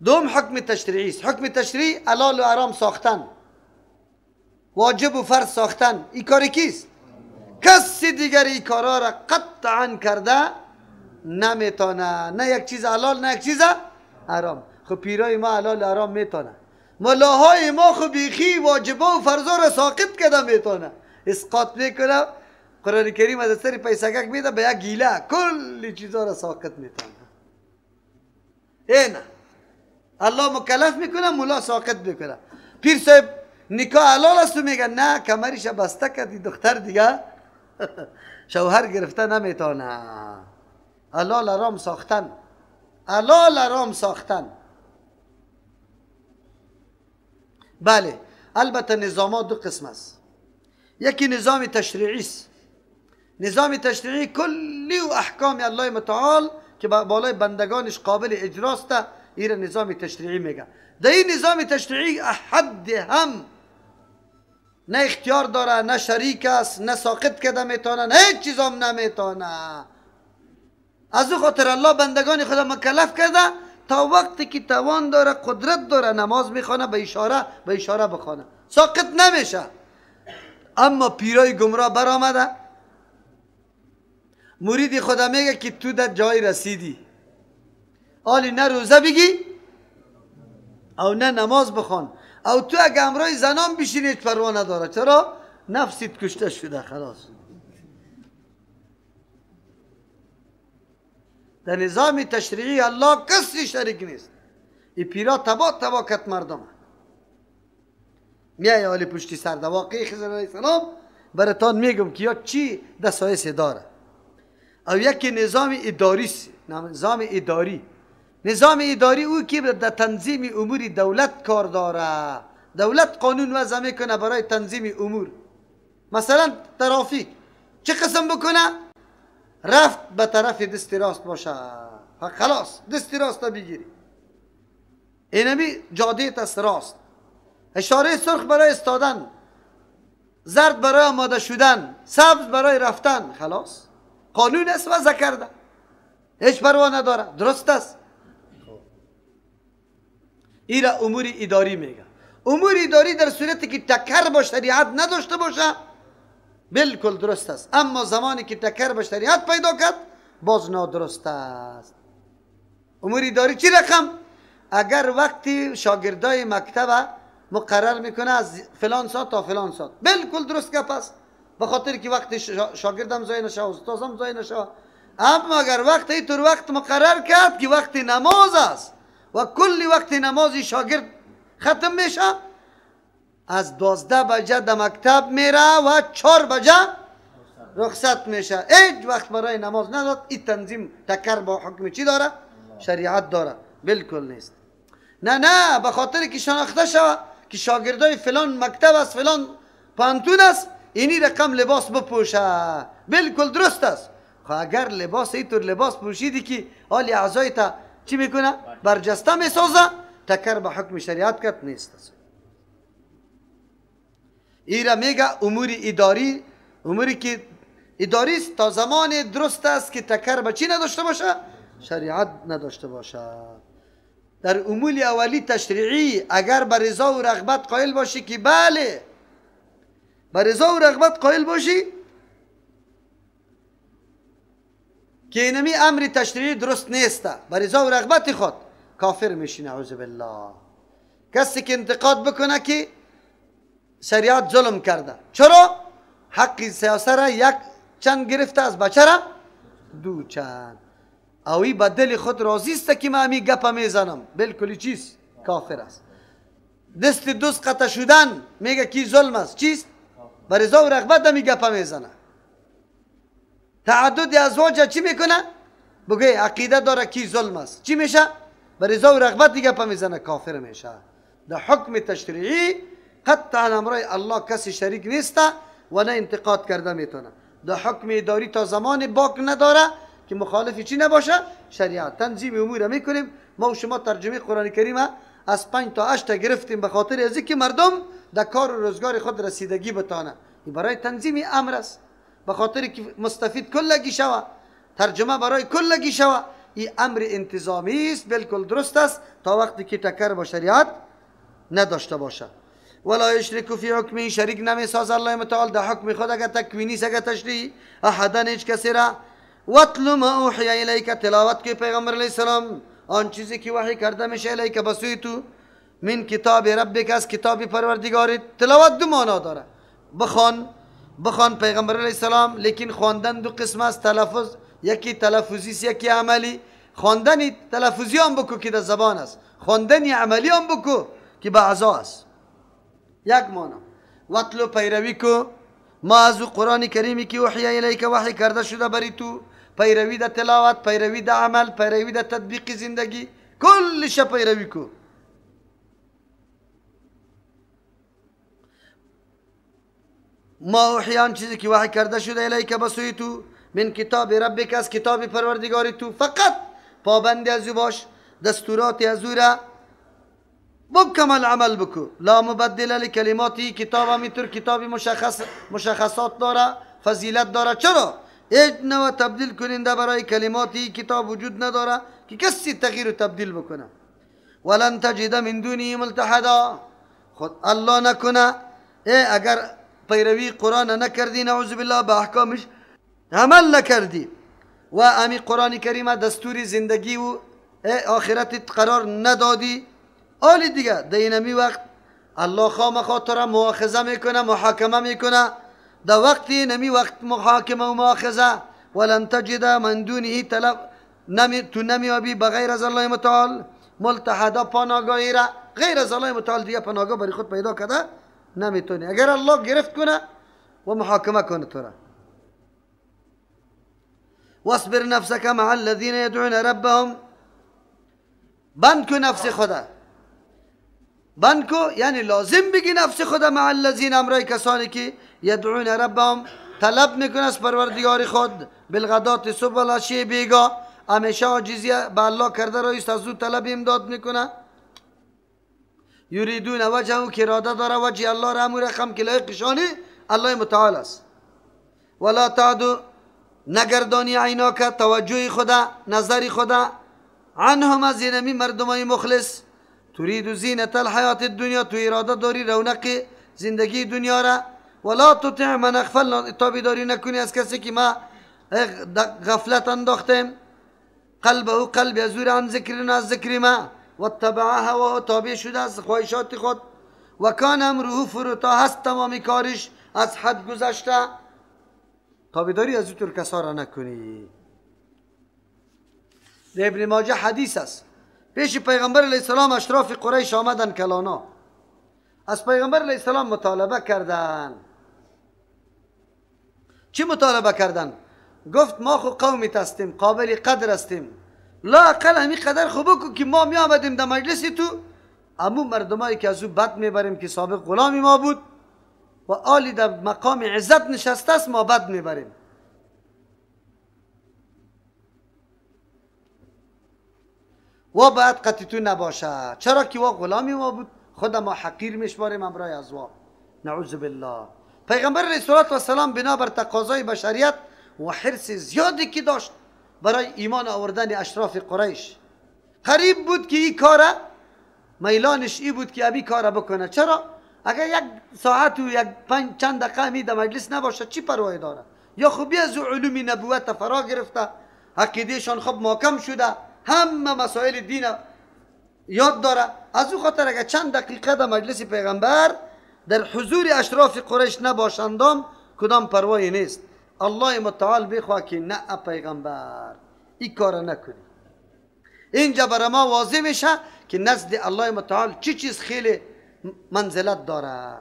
دوم حکم تشریعی است. حکم تشریعی حلال و حرام ساختن، واجب و فرض ساختن. این کار کیست؟ کسی دیگر این کارا را قطعا کرده نمیتونه. نه یک چیز حلال نه یک چیز حرام. خب پیرای ما حلال و حرام میتونه، ملاهای ما خب بیخی واجبا و فرضا را ساقط کرده میتونه، اسقاط میکنه. قرآن کریم از سری پیسگک میده به یک گیله کلی چیزا را ساقط میتونه. اینه الله مکلف میکنه، مولا ساقط میکنه. پیر صاحب نکاح حلال است و میگه نه کمریش بسته کردی دختر دیگه شوهر گرفته نمیتونه. حلال حرام ساختن، حلال حرام ساختن. بله البته نظامات دو قسم است. یکی نظام تشریعی است. نظام تشریعی کلی و احکام الله متعال که بالای بندگانش قابل اجراست، این نظام تشریعی میگه. در این نظام تشریعی احد هم نه اختیار داره، نه شریک است، نه ساقط کرده میتونه، نه هیچ چیز هم نمیتونه. از او خاطر الله بندگان خدا مکلف کرده تا وقتی که توان داره، قدرت داره، نماز میخوانه به اشاره بخوانه، ساقط نمیشه. اما پیرای گمراه برآمده، مرید خدا میگه که تو در جای رسیدی، حالی نه روزه بگی او نه نماز بخوان، او تو اگه امرای زنان بشینی هیچ پروا نداره. چرا؟ نفسیت کشته شده خلاص. در نظام تشریعی الله کسی شریک نیست. این پیرا تبا کت مردم میای حالی پشتی سر. در واقعی خضر علیه السلام براتان میگم که یا چی دستایس داره. او یکی نظام اداری است. نظام اداری او که در تنظیم امور دولت کار داره. دولت قانون وضع میکنه برای تنظیم امور. مثلا ترافیک چه قسم بکنه؟ رفت به طرف دست راست باشه، خلاص دست راست بگیری، اینمی جاده است راست، اشاره سرخ برای استادن، زرد برای آماده شدن، سبز برای رفتن، خلاص قانون است وضع کرده، هیچ پروا نداره. درست است. این را امور اداری میگه. امور اداری در صورتی که تکر با شریعت نداشته باشه بالکل درست است، اما زمانی که تکر به شریعت پیدا کرد باز نادرست است. امور اداری چی رقم؟ اگر وقتی شاگردای مکتب مقرر میکنه از فلان ساعت تا فلان ساعت، بالکل درست گپ است، به خاطر که وقتی شاگردم ضایع نشه، استادم ضایع نشه. اما اگر وقت اینطور وقت مقرر کرد که وقت نماز است و کلی وقت نمازی شاگرد ختم میشه، از 12 بجه در مکتب میره و 4 بجه رخصت میشه، هیچ وقت برای نماز نداد. این تنظیم تکر با حکم چی داره؟ شریعت داره. بالکل نیست. نه به خاطر که شناخته شوه که شاگردای فلان مکتب است، فلان پانتون است، اینی رقم لباس بپوشه، بالکل درست است. خب اگر لباس اینطور لباس پوشیدی که حالی اعضایت چی میکنه؟ برجسته میسازه، تکر به حکم شریعت کرد نیست است. ایرا میگه امور اداری، اموری که اداری است تا زمان درست است که تکر به چی نداشته باشه؟ شریعت نداشته باشه. در امور اولی تشریعی اگر به رضا و رغبت قائل باشی که بله، به رضا و رغبت قائل باشی که اینمی امر تشریعی درست نیست، به رضا و رغبت خود کافر میشی. نعوذ بالله. کسی که انتقاد بکنه که شریعت ظلم کرده، چرا؟ حق سیاست را یک چند گرفته از بچه را دو چند، اوی به دل خود راضی است که من همی گپ میزنم، بالکل چیست؟ کافر است. دست دوست قطع شدن میگه کی ظلم است، چیست؟ به رضا و رغبت همی گپ میزنه. تعدد ازواج چی میکنه؟ بگه عقیده داره کی ظلم است، چی میشه؟ به رضا و رغبت گپ میزنه، کافر میشه. در حکم تشریعی قطعا امرای الله کسی شریک نیست و نه انتقاد کرده میتونه. در حکم اداری تا زمان باک نداره که مخالف چی نباشه؟ شریعت. تنظیم امور میکنیم. ما و شما ترجمه قرآن کریم از 5 تا 8 گرفتیم به خاطر از اینکه مردم در کار و روزگار خود رسیدگی بتانه. این برای تنظیم امر است، به خاطر که مستفید کلگی شوه، ترجمه برای کلگی شوه. این امر انتظامی است، بالکل درست است تا وقتی که ټکر با شریعت نداشته باشه. ولا یشرک فی حکمی، شریک نمی ساز الله متعال در حکم خود اگر تکوینی سگه تشریع احدا هیچ کسی را. واتلو ما اوحی الیک، تلاوت که پیغمبر علیه السلام آن چیزی که وحی کرده میشه الیک بسوی تو، من کتاب ربک، از کتاب پروردگارت. تلاوت دو معنا داره، بخوان پیغمبر علیه السلام، لیکن خواندن دو قسم است، تلفظ یکی تلفظی است یکی عملی. خواندن تلفظی هم بکو که در زبان است، خواندن عملی هم بکو که به اعضا است. یک معنا. واتلو پیروی کو ما از قرآن کریمی که وحی الیک وحی کرده شده بری تو، پیروی در تلاوت، پیروی در عمل، پیروی در تطبیق زندگی، کلش پیروی کو. ما اوحیان چیزی که وحی کرده شده الیک بسوی تو، من کتاب ربک، از کتاب پروردگاری تو. فقط پابند از او باش، دستورات از او را مکمل عمل بکو. لا مبدل لکلماتی، کتاب همیطور کتاب مشخصات داره، فضیلت داره. چرا؟ هیچ نوع تبدیل کننده برای کلماتی کتاب وجود نداره که کسی تغییر و تبدیل بکنه. ولن تجد من دونه ملتحدا، خود الله نکنه اگر پیروی قرآن نکردی، نعوذ بالله به احکامش عمل نکردی و امی قرآن کریم دستوری زندگی و آخرتت قرار ندادی، آلی دیگه در اینمی وقت الله خامخا تو را مؤاخذه میکنه، محاکمه میکنه. در وقتی نمی وقت محاکمه و مؤاخذه، ولن تجد من دونه تو نمیابی بغیر از الله متعال ملتحدا، پناهگاهی را غیر از الله متعال دیگه پناهگاه برای خود پیدا کرده نمیتونی. اگر الله گرفت کنه و محاکمه کنه تو را. واصبر نفسك مع الذين يدعون ربهم، بند کو نفس خدا، بند کو یعنی لازم بگی نفس خدا، مع الذین، امرای کسانی که یدعون ربهم طلب میکنه از پروردگار خود، بالغدات صبح و العشی، بیگا همیشه عاجزی به الله کرده رایست، از او طلب امداد میکنه. یریدون وجهه، که اراده داره وجه الله را، همون رقم که لایق شانی الله متعال است. ولا تعدو، نگردانی عیناک، توجه خدا، نظر خدا، عنهم، از اینمی مردمای مخلص. تريد زینة الحیات الدنیا، تو اراده داری رونق زندگی دنیا را. ولا تطع من اغفلنا، تابعداری نکنی از کسی که ما غفلت انداختیم، قلبه قلب ازور عن ذکرنا، از ذکر ما، واتبع هواه، تابع شده از خواهشات خود، و کان امره فرطا، هست تمام کارش از حد گذشته. تابعداری از اینطور کسا را نکنی. در ابن ماجه حدیث است، پیش پیغمبر علیه السلام اشراف قریش آمدن کلانا، از پیغمبر علیه السلام مطالبه کردن. چی مطالبه کردن؟ گفت ما خو قومیت هستیم، قابل قدر هستیم، لا اقل همی قدر خوب بکن که ما می آمدیم در مجلسی تو، امو مردمایی که از او بد میبریم که سابق غلامی ما بود و آلی در مقام عزت نشسته است، ما بد میبریم. و باید قطعتون نباشه، چرا که و غلامی ما بود، خود ما حقیر میشماریم امرای از وا، نعوذ بالله. پیغمبر علیه السلام بنابر تقاضای بشریت و حرص زیادی که داشت برای ایمان آوردن اشراف قریش، قریب بود که این کار میلانش ای بود که ابی کار بکنه. چرا؟ اگر یک ساعت و یک چند دقیقه می در مجلس نباشه چی پروایی داره؟ یا خوبی از علوم نبوت فرا گرفته، عقیدهشان خب محکم شده، همه مسائل دین یاد داره. از او خاطر اگر چند دقیقه در مجلس پیغمبر در حضور اشراف قریش نباشندم کدام پروایی نیست. الله متعال بخواه که نه پیغمبر این کار نکنی. اینجا برای ما واضح میشه که نزد الله متعال چی چیز خیلی منزلت داره.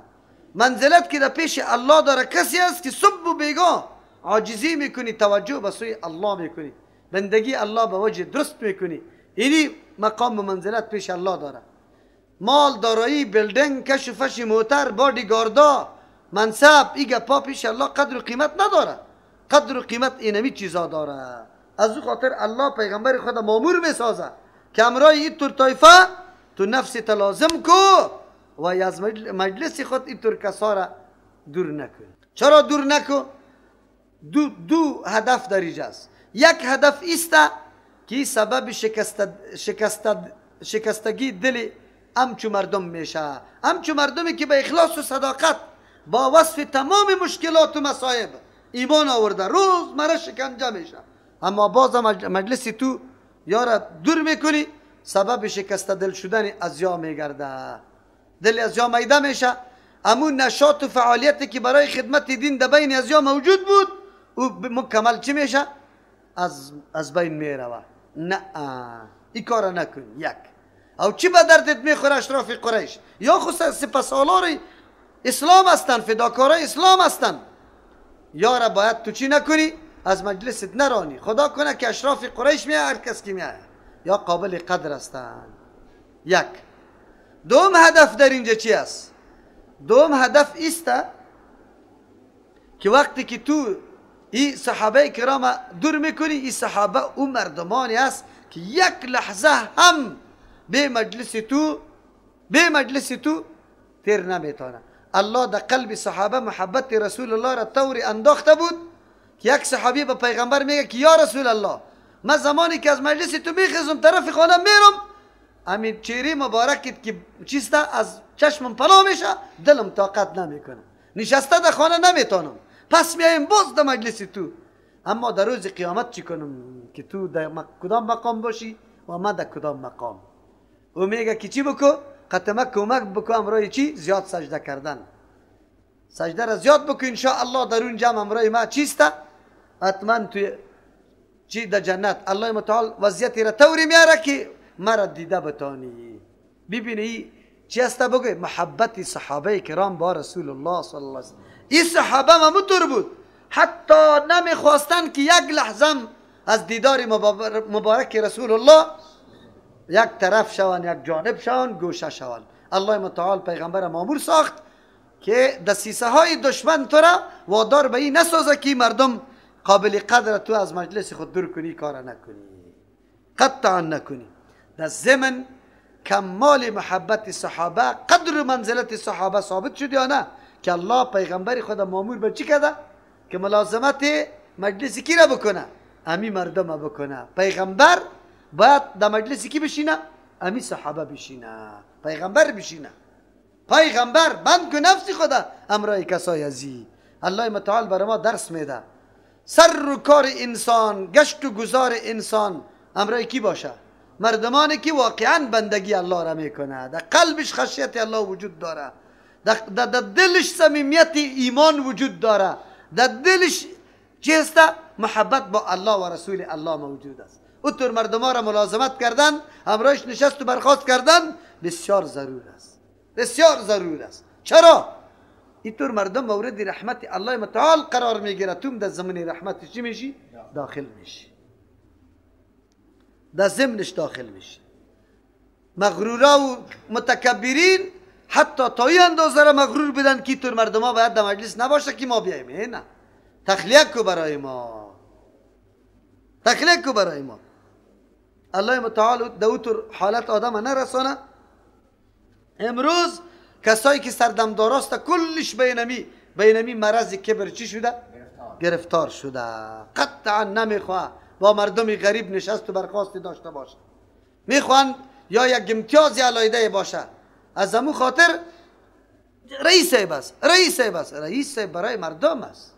منزلت که در پیش الله داره کسی است که صبح و بیگاه عاجزی میکنی، توجه به سوی الله میکنی، بندگی الله به وجه درست میکنی. اینی مقام و منزلت پیش الله داره. مال، دارایی، بیلدینگ، کش و فش، موتر، بادیگاردا، منصب، ایگا پا پیش الله قدر و قیمت نداره. قدر و قیمت اینمی چیزا داره. از او خاطر الله پیغمبر خود مامور میسازه که امرای این طور طایفه تو نفس تلازم کو و از مجلس خود این طور کسا را دور نکن. چرا دور نکن؟ دو هدف در اینجا است. یک هدف ایست که سبب شکستگی دل همچو مردم میشه. همچو مردمی که به اخلاص و صداقت با وصف تمام مشکلات و مصائب ایمان آورده روز مرا شکنجه میشه، اما باز مجلس تو یارا دور میکنی، سبب شکست دل شدن ازیا میگرده، دل ازیا میده میشه. امون نشاط و فعالیتی که برای خدمت دین در بین ازیا موجود بود او مکمل چی میشه؟ از بین میروه. نه این کار نکن. یک او چی به دردت میخوره؟ اشراف قریش یا خود سپاسالار اسلام هستن، فداکارای اسلام هستن. یارا باید تو چی نکنی؟ از مجلست نرانی. خدا کنه که اشراف قریش میاد، هر کس که میاد یا قابل قدر هستن. یک. دوم هدف در اینجا چی است؟ دوم هدف ایست که وقتی که تو این صحابه کرام دور میکنی، این صحابه او مردمانی است که یک لحظه هم به مجلس تو تیر نمیتونه. الله در قلب صحابه محبت رسول الله را طوری انداخته بود که یک صحابی به پیغمبر میگه که یا رسول الله، من زمانی که از مجلس تو میخیزم طرف خانه میرم، همین چهره مبارکت که چیسته از چشمم پناه میشه، دلم طاقت نمیکنه، نشسته در خانه نمیتونم، پس میایم باز در مجلس تو. اما در روز قیامت چی کنم که تو در کدام مقام باشی و من در کدام مقام؟ او میگه که چی بکو؟ قطمه کمک بکو امرای چی؟ زیاد سجده کردن. سجده را زیاد بکو انشاءالله در اون جمع امرای ما چیسته؟ حتما توی چی در جنت الله متعال وضعیتی را طوری میاره که مرا دیده بتانی. ببینی چی هست بگوی؟ محبت صحابه کرام با رسول الله صلی الله علیه وسلم. این صحابه ممتور بود، حتی نمیخواستن که یک لحظه از دیدار مبارک رسول الله یک طرف شوند، یک جانب شوند، گوشه شوند. الله متعال پیغمبر مامور ساخت که دسیسه های دشمن تو را وادار به این نسازه که مردم قابل قدر تو از مجلس خود دور کنی، کار نکنی، قطعا نکنی. در ضمن کمال محبت صحابه، قدر و منزلت صحابه ثابت شد یا نه؟ که الله پیغمبر خود مامور به چی کرده؟ که ملازمت مجلس کی را بکنه؟ امی مردم بکنه. پیغمبر باید در مجلس کی بشینه؟ امی صحابه بشینه، پیغمبر بشینه. پیغمبر بند کن نفسی خدا امرای کسای ازی. الله متعال برای ما درس میده. سر و کار انسان، گشت و گذار انسان امرای کی باشه؟ مردمانی که واقعا بندگی الله را میکنه، در قلبش خشیت الله وجود داره، در دلش صمیمیت ایمان وجود داره، در دلش چیست؟ محبت با الله و رسول الله موجود است. اونطور مردم را ملازمت کردن، امرایش نشست و برخاست کردن بسیار ضرور است، بسیار ضرور است. چرا؟ اینطور مردم مورد رحمت الله متعال قرار میگیره، تو در زمین رحمت چی میشی؟ داخل میشی، در ضمنش داخل میشی. مغرورا و متکبرین حتی تا این اندازه را مغرور بدن که اینطور مردم ها باید در مجلس نباشه که ما بیاییم. نه، تخلیه کو برای ما، تخلیه کو برای ما. الله متعال در اونطور حالت آدم نرسانه. امروز کسایی که سردمداراست کلش بینمی مرض کبر چی شده؟ گرفتار شده. قطعا نمیخواه با مردمی غریب نشست و برخواستی داشته باشه، میخوان یا یک امتیازی علایده باشه. از همون خاطر رئیس بس، رئیس بس، رئیس برای مردم است،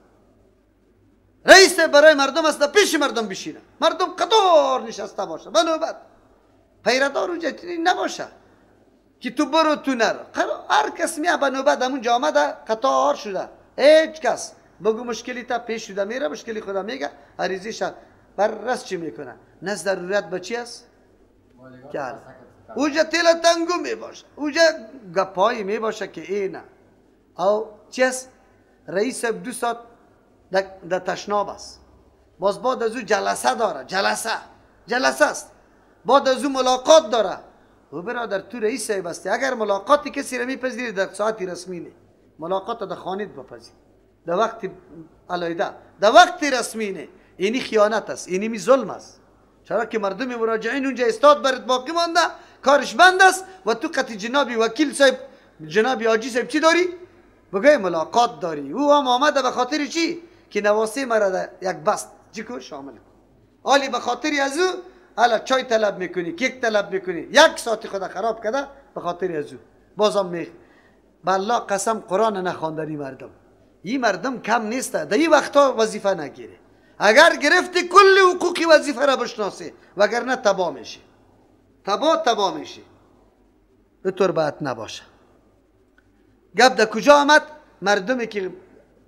رئیس برای مردم است، پیش مردم بشینه، مردم قطار نشسته باشه بنوبت، پیردار اونجا نباشه که تو برو تو نرو. هر کس میه بنوبت همون جامعه ده قطار شده، هیچ کس بگو مشکلی تا پیش شده میره، مشکلی خدا میگه عریضیش بررس چی میکنه. نه ضرورت به چی است؟ اوجا تیل تنگو میباشه، اوجا گپایی میباشه که اینه او چی است؟ رئیس 2 ساعت در تشناب است، باز بعد از او جلسه داره، جلسه است، بعد از او ملاقات داره. و برادر تو رئیس بستی، اگر ملاقاتی کسی را میپذیری در ساعتی رسمی نه، ملاقات در خانیت بپذیر در وقت علایده، در وقت رسمی نه. اینی خیانت است، اینی ظلم است. چرا که مردم مراجعین اونجا استاد برات باقی مانده، کارش بند است و تو قطع جنابی وکیل صاحب، جنابی آجی صاحب چی داری؟ بگه ملاقات داری. او هم آمده به خاطر چی؟ که نواسه مرا یک بست چی کو شامل کن. حالی به خاطری از او حالا چای طلب میکنی، کیک طلب میکنی، یک ساعت خود خراب کرده به خاطر از او بازم می بالله قسم قرآن نخواندنی مردم. این مردم کم نیسته، در این وقتا وظیفه نگیره. اگر گرفتی کل حقوقی وظیفه را بشناسی، وگرنه تباه میشی، تباه میشی. به طور باید نباشه. گپ در کجا آمد؟ مردمی که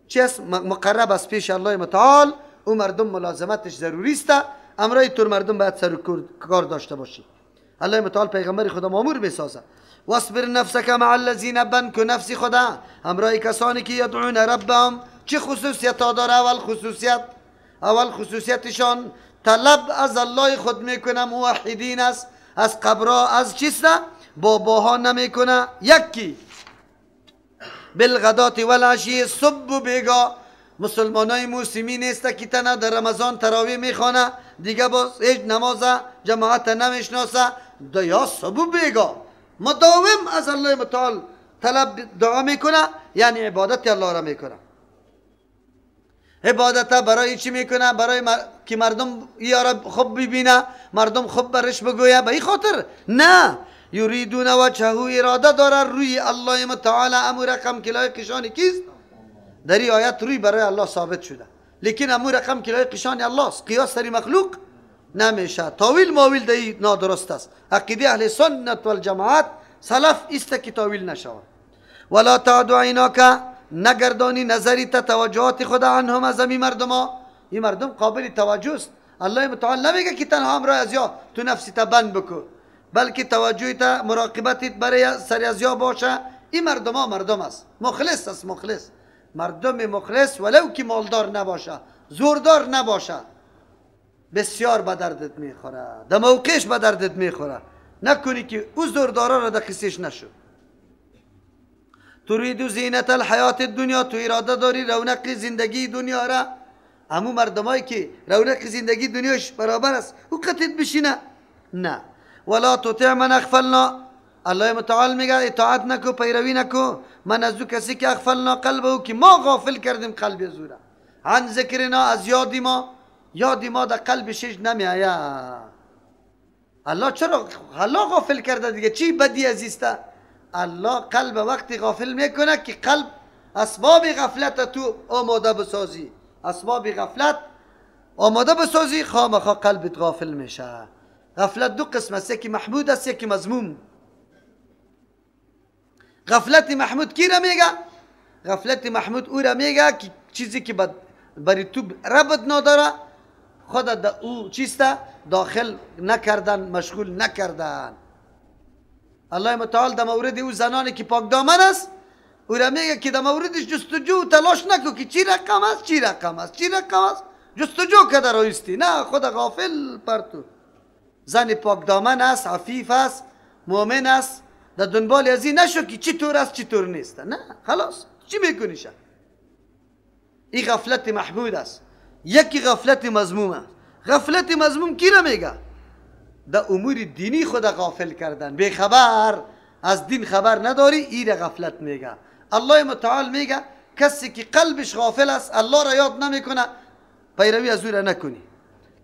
چیست مقرب از پیش الله متعال، او مردم ملازمتش ضروری است. امرای طور مردم باید سر کار داشته باشی. الله متعال پیغمبر خدا مامور بسازه. واصبر نفسک مع الذین، بند کن نفسی خدا همراه کسانی که یدعون ربهم. چه خصوصیت ها داره؟ اول خصوصیتشان طلب از الله خود میکنه، موحدین است، از قبرها از چیست باباها نمیکنه. یکی بالغدات والعشی، صبح و بیگا مسلمانای موسمی نیست که تنها در رمضان تراویح میخوانه، دیگه باز هیچ نماز جماعت نمیشناسه. یا صبح و بیگا مداوم از الله متعال طلب دعا میکنه، یعنی عبادت الله را میکنه. عبادت برای چی میکنه؟ برای که مردم یارا خوب ببینه، مردم خوب برش بگویه. به این خاطر نه، یریدون وجهه، اراده داره روی الله متعال. امو رقم که لایق کشانی کیست؟ در این آیت روی برای الله ثابت شده، لیکن امو رقم که لایق کشانی الله است. قیاس سری مخلوق نمیشه. تاویل ماویل در نادرست است. عقیده اهل سنت والجماعت سلف است که تاویل نشود. ولا تعد عیناک، نگردانی نظری تا توجهات خدا عنهم، از این مردما. این مردم قابل توجه است. الله متعال نمیگه که تنها امرای از یا تو نفسی تا بند بکن، بلکه توجهی تا مراقبتت برای سری از یا باشه. این مردما مردم است، مخلص است. مردم مخلص ولو که مالدار نباشه، زوردار نباشه، بسیار به دردت میخوره، در موقعش به دردت میخوره. نکنی که او زوردارا را در قصیش نشو. تريد زینت الحیات الدنیا، تو اراده داری رونق زندگی دنیا را. همون مردمایی که رونق زندگی دنیاش برابر است او قطعت بشینه؟ نه. ولا تطع من اغفلنا، الله متعال میگه اطاعت نکو، پیروی نکو من از او کسی که اغفلنا قلبه، که ما غافل کردیم قلب زوره، عن ذکرنا، از یادی ما در قلبش نمیآید. الله چرا غافل کرده دیگه؟ چی بدی عزیزته؟ الله قلب وقتی غافل میکنه که قلب اسباب غفلت تو آماده بسازی، اسباب غفلت آماده بسازی، خامخا قلبت غافل میشه. غفلت دو قسم است، یکی محمود است یکی مذموم. غفلت محمود کی را میگه؟ غفلت محمود او را میگه که چیزی که بری تو ربط نداره، خودت در او چیسته داخل نکردن، مشغول نکردن. الله متعال در مورد او زنانی که پاک دامن است او را میگه که در موردش جستجو تلاش نکو که چی رقم است، جستجو کده رایستی. نه، خود غافل پرتو. زن پاک دامن است، عفیف است، مؤمن است، در دنبال از این نشو که چی طور است چی طور نیست. نه، خلاص چی میکنیش؟ این غفلت محمود است. یکی غفلت مذموم است. غفلت مذموم کی را میگه؟ در امور دینی خود غافل کردن، بے خبر از دین خبر نداری، این غفلت میگه. الله متعال میگه کسی که قلبش غافل است، الله را یاد نمیکنه، پیروی از او را نکنی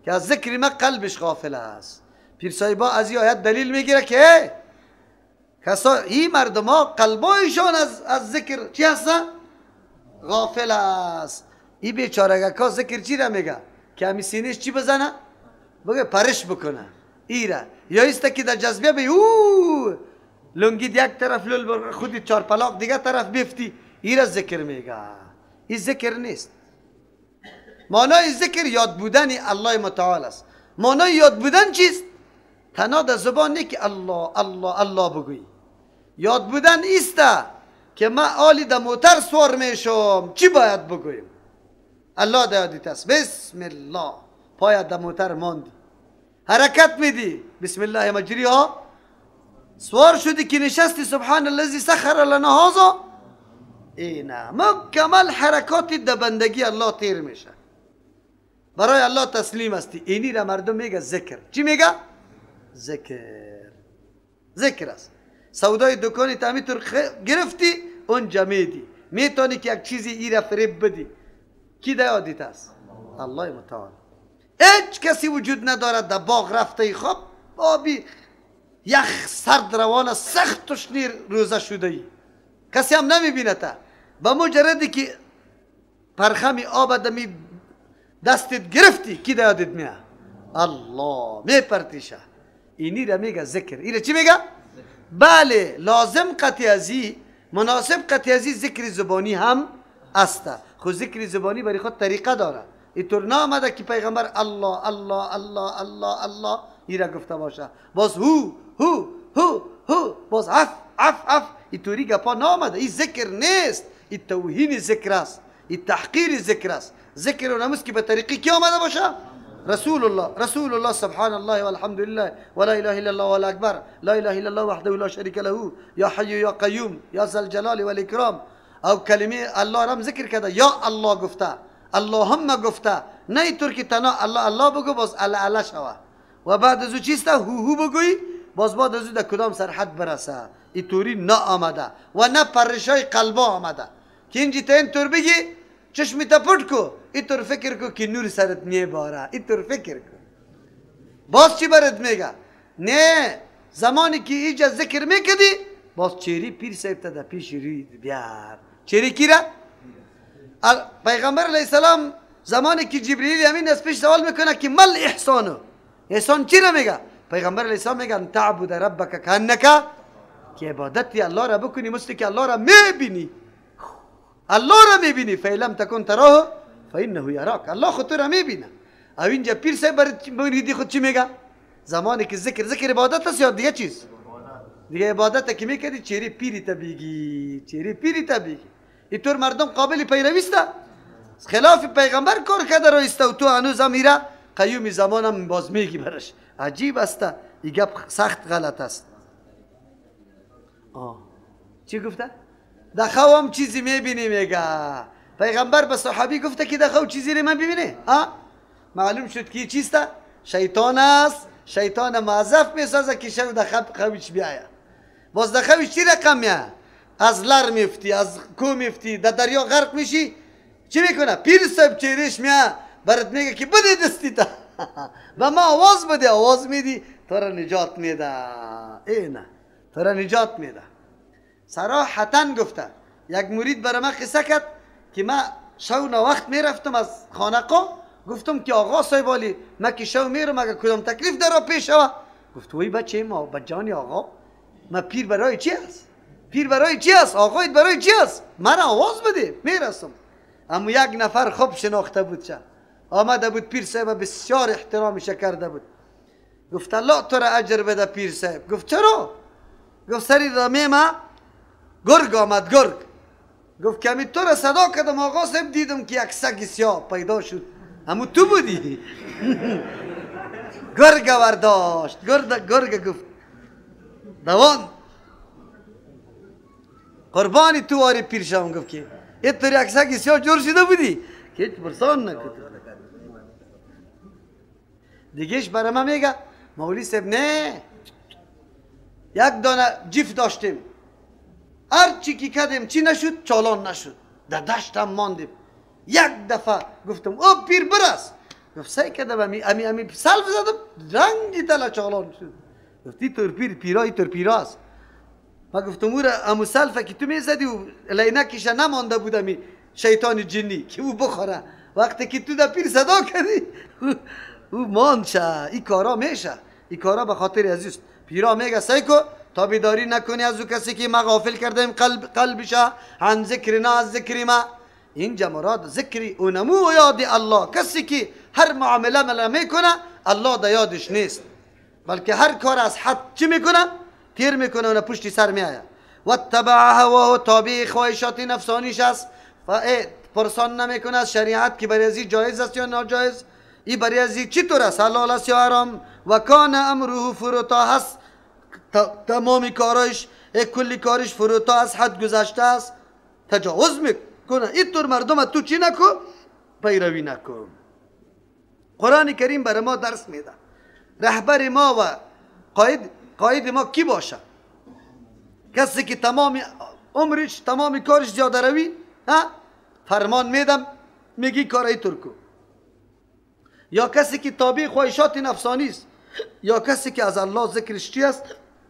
که از ذکر ما قلبش غافل است. پیر صاحبا از این آیت دلیل میگیره که این مردما قلبایشان از ذکر چی هست؟ غافل است. این بیچارگکا ذکر چی را میگه؟ که همی سینهش چی بزنه؟ بگه پرش بکنه. ایره یا ایسته که در جذبه به او لنگید یک طرف لول خودی چار پلاق دیگه طرف بیفتی، ایره ذکر میگه. این ذکر نیست. معنای ذکر یاد بودن الله متعال است. معنای یاد بودن چیست؟ تنها در زبان نی که الله الله الله بگوی. یاد بودن ایسته که ما آلی در موتر سوار میشم چی باید بگویم؟ الله در یادیت است. بسم الله، پایت در موتر ماندی، حرکت میدی، بسم الله مجریها، سوار شدی که نشستی، سبحان الذی سخر لنا هذا، اینا مکمل حرکات در بندگی الله تیر میشه، برای الله تسلیم هستی. اینی را مردم میگه ذکر. چی میگه؟ ذکر است. سودای دکانی تا همینطور گرفتی اونجا میدی، میتونی که یک چیزی ای را فریب بدی. کی در یادیت است؟ الله متعال. هیچ کسی وجود ندارد در باغ رفته خواب آبی یخ سرد روان سخت تشنیر روزه شده ای کسی هم نمیبینه تا با مجردی که پرخمی آب دمی دستت گرفتی کی یادت میاد الله میپرتیشه اینی را میگه ذکر. اینی چی میگه؟ بله لازم قطعی مناسب قطعی ذکر زبانی هم است. خود ذکر زبانی برای خود طریقه داره. اینطور نامده که پیغمبر الله الله الله الله الله این را گفته باشه باز هو باز اف اینطوری گپا نامده. این ذکر نیست، این توهین ذکر است، این تحقیر ذکر است. ذکر و نماز که به طریقی کی آمده باشه؟ رسول الله سبحان الله والحمد لله ولا اله الا الله والله اکبر لا اله الا الله وحده لا شریک له یا حی یا قیوم یا ذا الجلال والاکرام. او کلمه الله را ذکر کرده یا الله گفته اللهم گفته نه اینطور که تنها الله الله بگو باز الله شوه و بعد از او چیسته هو بگوی باز بعد از او در کدام سرحد برسه. اینطوری نه آمده و نه پرشای قلبا آمده که اینجی تا اینطور بگی چشمی تا پٹ کو اینطور فکر کو که نور سرت میباره. اینطور فکر کو باز چی برات میگه؟ نه زمانی که اینجا ذکر میکدی باز چهری پیر صاحب تا در پیش رید بیار. چهری کی را؟ پیغمبر علیه السلام زمانی که جبریل امین از پیش سوال میکنه که مل احسانو احسان چی را میگه؟ پیغمبر علیه السلام میگه تعبد ربک کانک که عبادتی الله را بکنی مثل که الله را میبینی. الله را میبینی فیلم تکن تراه فانه یراک. الله خود را میبینه. او اینجا پیر صاحب بریدی خود چی میگه؟ زمانی که ذکر عبادت است یا دیگه چیز؟ دیگه عبادت که میکردی چهره پیری تا بگی اینطور مردم قابل پیرویسته. خلاف پیغمبر کار کرده رو است و تو هنوز هم میره قیوم زمان هم باز میگی برش. عجیب است. این گپ سخت غلط است. چی گفته؟ در خواب هم چیزی میبینی میگه. پیغمبر به صحابی گفته که در خواب چیزی رو من ببینه. معلوم شد که چیسته؟ شیطان است. شیطان معذف میسازه که شو در خوابش بیاید. باز در خوابش چی رقم میاد؟ از لر میفتی، از کو میفتی، در دریا غرق میشی. چی میکنه؟ پیر صاحب چهرش میاد برات میگه که بده دستی تا و ما آواز بده. آواز میدی تو را نجات میده. اینه تو را نجات میده. صراحتاً گفته یک مرید برای من قصه کرد که من شو وقت میرفتم از خانقاه گفتم که آقا صاحب علی من که شو میرم اگه کدام تکلیف در را پیش شوه گفت وای بچه ما بجانی آقا من پیر برای چی است؟ پیر برای چی است؟ آقایت برای چی است؟ من آواز بده میرسم. اما یک نفر خوب شناخته بود چه آمده بود پیر صاحب بسیار احترامش کرده بود. گفت الله تو را اجر بده پیر صاحب. گفت چرا؟ گفت سری رامه ما گرگ آمد گرگ. گفت که همی تو را صدا کردم آقا صاحب دیدم که یک سگ سیاه پیدا شد همون تو بودی. گرگ ورداشت. گرگ گفت دوان قربانی تو آری پیر شام. گفت که اینطور یک سگ سیاه جور شده بودی که هیچ پرسان نکن. دیگهش برای من میگه مولی صاحب نه یک دانه جیف داشتیم هر چی که کردیم چی نشد چالان نشد در دشت هم ماندیم. یک دفعه گفتم او پیر برس. گفت سعی کردم امی سلف زدم رنگی تلا چالان شد. گفتی تور پیرایی تور پیراست. ما گفتم او را امو سلفه که تو میزدی و لینکش نمانده بود امی شیطان جنی که او بخوره. وقتی که تو در پیر صدا کردی او ماند شه. این کارا میشه. این کارا به خاطر عزیز پیرا میگه سعی کن تا بیداری نکنی از او کسی که ما غافل کردیم قلبش عن ذکرنا از ذکر ما. اینجا مراد ذکری اونمو و یاد الله. کسی که هر معامله میکنه الله در یادش نیست بلکه هر کار از حد چی میکنه؟ تیر میکنه و پشتی سر میآید. و اتبع هواه تابع خواهشات نفسانیش است. پرسان نمیکنه از شریعت که برای ازی جایز است یا ناجایز. این برای ازی چطور است حلال است یا حرام. و کان امره فروتا هست. تمامی کارش کلی کارش فروتا از حد گذشته است. تجاوز میکنه. اینطور مردم تو چی نکن؟ پیروی نکن. قرآن کریم برای ما درس میده. رهبر ما و قائد ما کی باشه؟ کسی که تمام عمرش تمام کارش زیاده روی فرمان میدم میگی کار اینطور کن. یا کسی که تابع خواهشات نفسانی است، یا کسی که از الله ذکرش چی است؟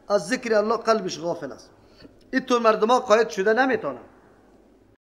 از ذکر الله قلبش غافل است. اینطور مردم ها قاید شده نمیتونن.